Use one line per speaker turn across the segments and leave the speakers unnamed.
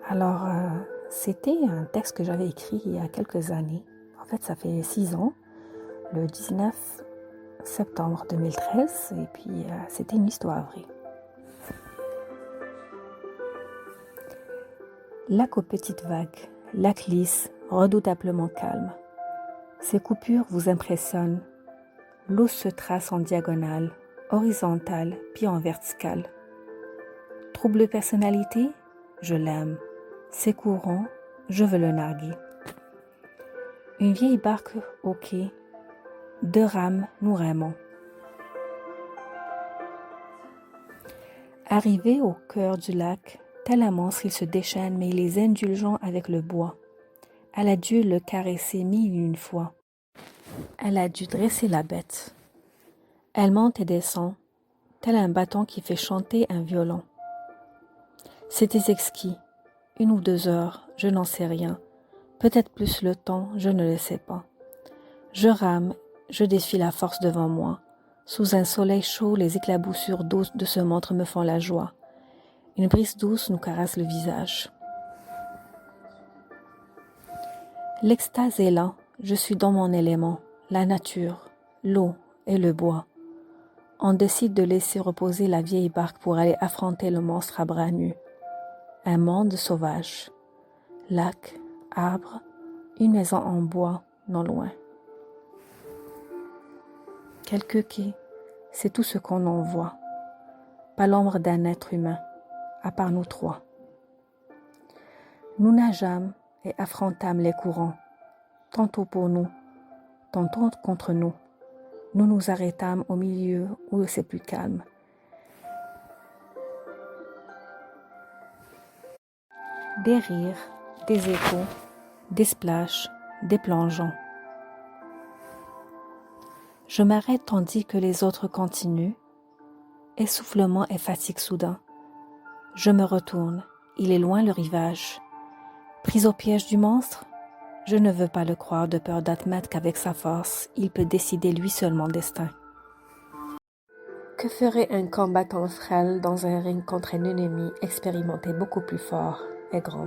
Alors, c'était un texte que j'avais écrit il y a quelques années. En fait, ça fait 6 ans, le 19 septembre 2013, et puis c'était une histoire vraie. Lac aux petites vagues, lac lisse, redoutablement calme. Ces coupures vous impressionnent. L'eau se trace en diagonale, horizontale, puis en verticale. Trouble de personnalité? Je l'aime. C'est courant, je veux le narguer. Une vieille barque au quai, 2 rames, nous raimons. Arrivé au cœur du lac, tel un monstre, il se déchaîne, mais il est indulgent avec le bois. Elle a dû le caresser 1001 fois. Elle a dû dresser la bête. Elle monte et descend, tel un bâton qui fait chanter un violon. C'était exquis. 1 ou 2 heures, je n'en sais rien. Peut-être plus le temps, je ne le sais pas. Je rame, je défie la force devant moi. Sous un soleil chaud, les éclaboussures d'eau de ce montre me font la joie. Une brise douce nous caresse le visage. L'extase est là, je suis dans mon élément, la nature, l'eau et le bois. On décide de laisser reposer la vieille barque pour aller affronter le monstre à bras nus. Un monde sauvage. Lac, arbres, une maison en bois, non loin. Quelques quais, c'est tout ce qu'on en voit. Pas l'ombre d'un être humain, à part nous 3. Nous nageâmes et affrontâmes les courants, tantôt pour nous, tantôt contre nous. Nous nous arrêtâmes au milieu où c'est plus calme. Des rires, des échos, des splashs, des plongeons. Je m'arrête tandis que les autres continuent. Essoufflement et fatigue soudain. Je me retourne, il est loin le rivage. Prise au piège du monstre? Je ne veux pas le croire de peur d'admettre qu'avec sa force, il peut décider lui seul mon destin. Que ferait un combattant frêle dans un ring contre un ennemi expérimenté beaucoup plus fort et grand?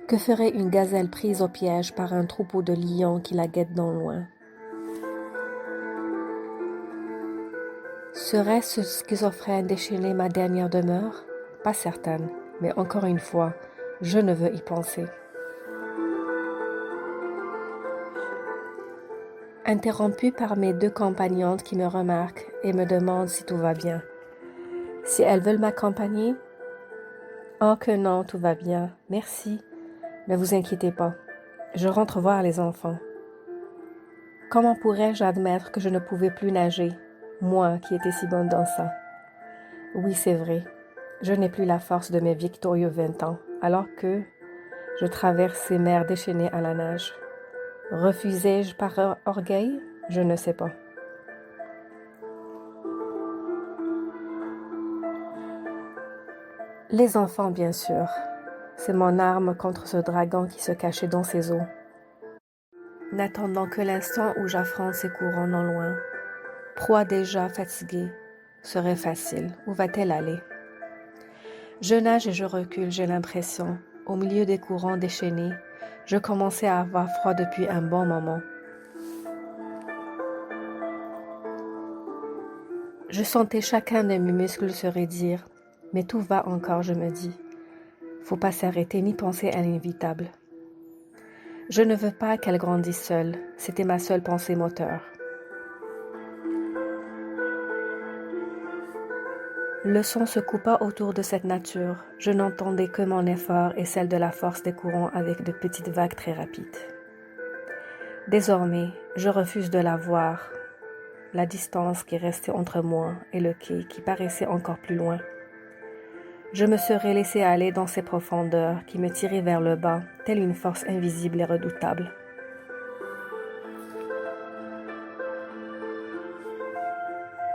Que ferait une gazelle prise au piège par un troupeau de lions qui la guettent dans loin? Serait-ce schizophrène déchaîné ma dernière demeure? Pas certaine, mais encore une fois, je ne veux y penser. Interrompue par mes 2 compagnonnes qui me remarquent et me demandent si tout va bien. Si elles veulent m'accompagner? Oh que non, tout va bien, merci. Ne vous inquiétez pas, je rentre voir les enfants. Comment pourrais-je admettre que je ne pouvais plus nager, moi qui étais si bonne dans ça? Oui, c'est vrai, je n'ai plus la force de mes victorieux 20 ans, alors que je traverse ces mers déchaînées à la nage. Refusais-je par orgueil? Je ne sais pas. Les enfants, bien sûr. C'est mon arme contre ce dragon qui se cachait dans ses eaux. N'attendant que l'instant où j'affronte ces courants non loin. Proie déjà fatiguée, serait facile. Où va-t-elle aller? Je nage et je recule, j'ai l'impression. Au milieu des courants déchaînés, je commençais à avoir froid depuis un bon moment. Je sentais chacun de mes muscles se raidir, mais tout va encore, je me dis. Faut pas s'arrêter ni penser à l'inévitable. Je ne veux pas qu'elle grandisse seule, c'était ma seule pensée moteur. Le son se coupa autour de cette nature, je n'entendais que mon effort et celle de la force des courants avec de petites vagues très rapides. Désormais, je refuse de la voir, la distance qui restait entre moi et le quai qui paraissait encore plus loin. Je me serais laissé aller dans ces profondeurs qui me tiraient vers le bas, telle une force invisible et redoutable.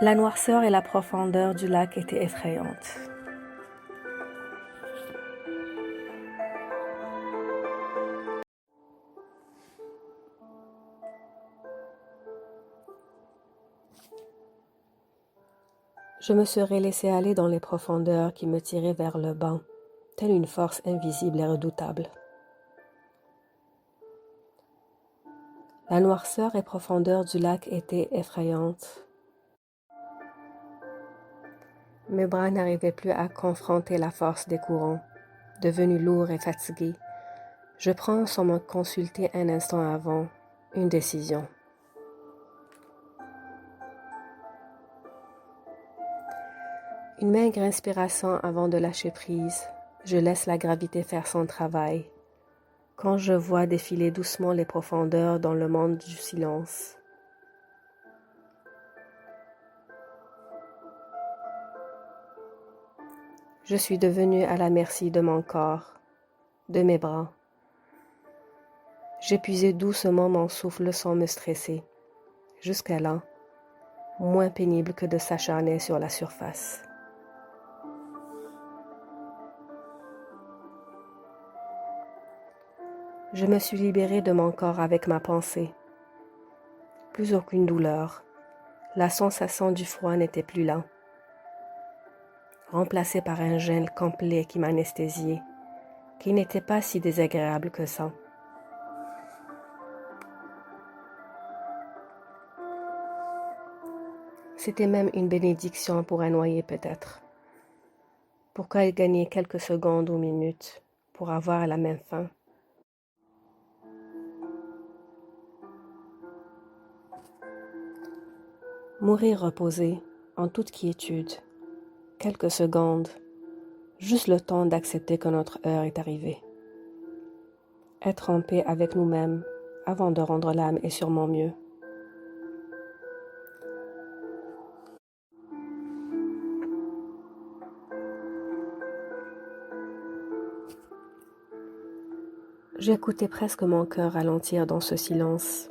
La noirceur et la profondeur du lac étaient effrayantes. Je me serais laissé aller dans les profondeurs qui me tiraient vers le bas, telle une force invisible et redoutable. La noirceur et profondeur du lac étaient effrayantes. Mes bras n'arrivaient plus à confronter la force des courants. Devenu lourd et fatigué, je prends sans me consulter un instant avant une décision. Une maigre inspiration avant de lâcher prise, je laisse la gravité faire son travail. Quand je vois défiler doucement les profondeurs dans le monde du silence. Je suis devenue à la merci de mon corps, de mes bras. J'épuisais doucement mon souffle sans me stresser. Jusqu'à là, moins pénible que de s'acharner sur la surface. Je me suis libérée de mon corps avec ma pensée. Plus aucune douleur. La sensation du froid n'était plus là. Remplacée par un gel complet qui m'anesthésiait, qui n'était pas si désagréable que ça. C'était même une bénédiction pour un noyé peut-être. Pourquoi gagner quelques secondes ou minutes pour avoir la même fin? Mourir reposé, en toute quiétude, quelques secondes, juste le temps d'accepter que notre heure est arrivée. Être en paix avec nous-mêmes avant de rendre l'âme est sûrement mieux. J'écoutais presque mon cœur ralentir dans ce silence,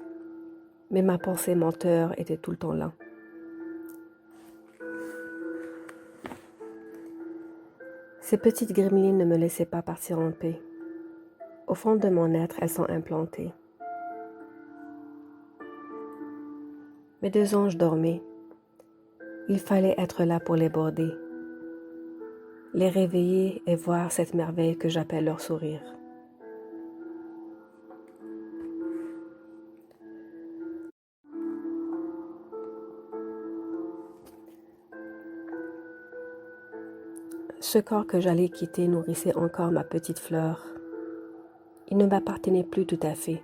mais ma pensée menteur était tout le temps là. Ces petites gremlines ne me laissaient pas partir en paix. Au fond de mon être, elles sont implantées. Mes deux anges dormaient. Il fallait être là pour les border, les réveiller et voir cette merveille que j'appelle leur sourire. Ce corps que j'allais quitter nourrissait encore ma petite fleur. Il ne m'appartenait plus tout à fait.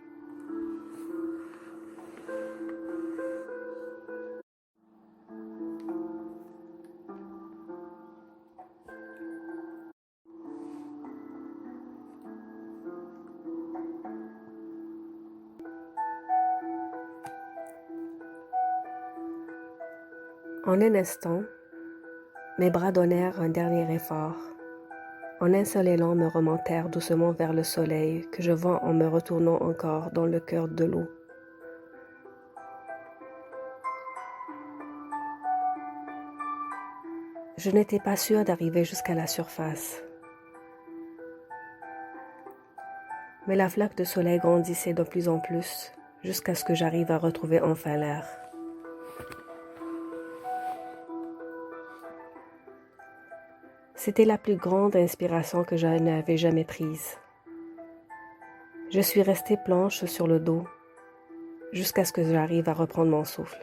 En un instant, mes bras donnèrent un dernier effort. En un seul élan me remontèrent doucement vers le soleil que je vois en me retournant encore dans le cœur de l'eau. Je n'étais pas sûre d'arriver jusqu'à la surface. Mais la flaque de soleil grandissait de plus en plus jusqu'à ce que j'arrive à retrouver enfin l'air. C'était la plus grande inspiration que je n'avais jamais prise. Je suis restée planche sur le dos jusqu'à ce que j'arrive à reprendre mon souffle.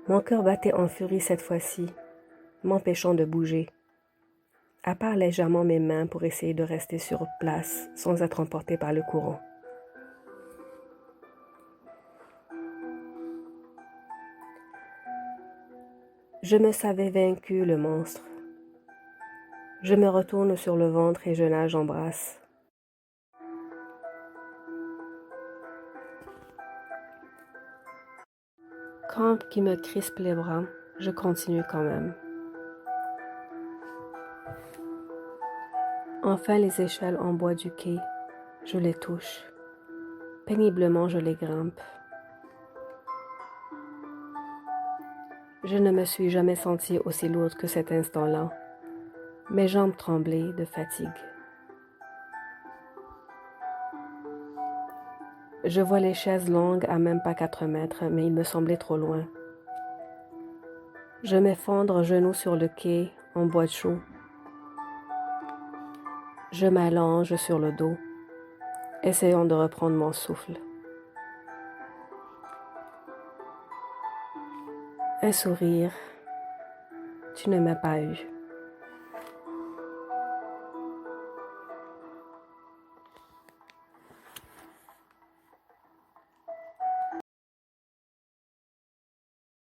Mon cœur battait en furie cette fois-ci, m'empêchant de bouger, à part légèrement mes mains pour essayer de rester sur place sans être emporté par le courant. Je me savais vaincu, le monstre. Je me retourne sur le ventre et je nage en brasse. Crampe qui me crispe les bras, je continue quand même. Enfin les échelles en bois du quai, je les touche. Péniblement je les grimpe. Je ne me suis jamais sentie aussi lourde que cet instant-là. Mes jambes tremblaient de fatigue. Je vois les chaises longues à même pas 4 mètres, mais il me semblait trop loin.
Je m'effondre genoux sur le quai en bois chaud. Je m'allonge sur le dos, essayant de reprendre mon souffle. Un sourire, tu ne m'as pas eu.